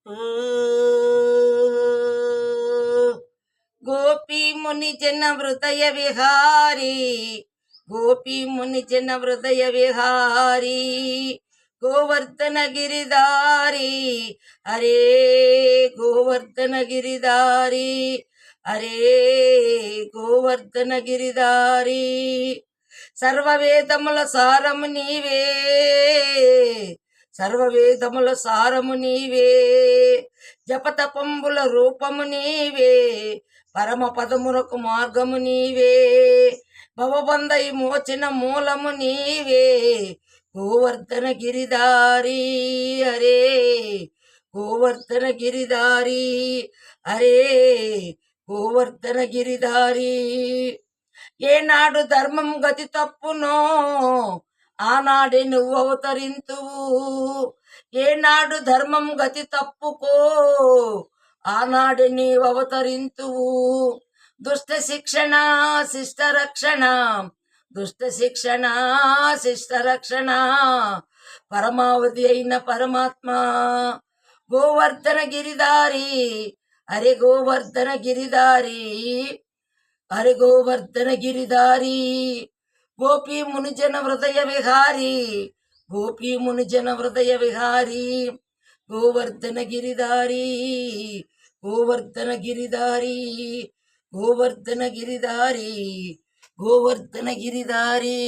ఓ గోపీ ముని జన హృదయ విహారీ, గోపీ ముని జన హృదయ విహారీ, గోవర్ధన గిరిధారి హరే, గోవర్ధన గిరిధారి హరే, గోవర్ధన గిరిధారి. సర్వవేదముల సారము నీవే, సర్వవేదముల సారము నీవే, జపతపంబుల రూపము నీవే, పరమ పదములకు మార్గము నీవే, భవబంధ మోచిన మూలము నీవే, గోవర్ధన గిరిధారి హరే, గోవర్ధన గిరిధారి హరే, గోవర్ధన గిరిధారి. ఏనాడు ధర్మం గతి తప్పునో ఆనాడే నువ్వు అవతరింతువు, ఏనాడు ధర్మం గతి తప్పుకో ఆనాడే నీవు అవతరింతువు. దుష్ట శిక్షణ శిష్ట రక్షణ, దుష్ట శిక్షణ శిష్ట రక్షణ, పరమావధి అయిన పరమాత్మ గోవర్ధన గిరిధారి హరి, గోవర్ధన గిరిధారి హరి, గోవర్ధన గిరిధారి. గోపీ మునిజన హృదయ విహారీ, గోపీ మునిజన హృదయ విహారీ, గోవర్ధన గిరిధారి, గోవర్ధన గిరిధారి, గోవర్ధన గిరిధారి, గోవర్ధన గిరిధారి.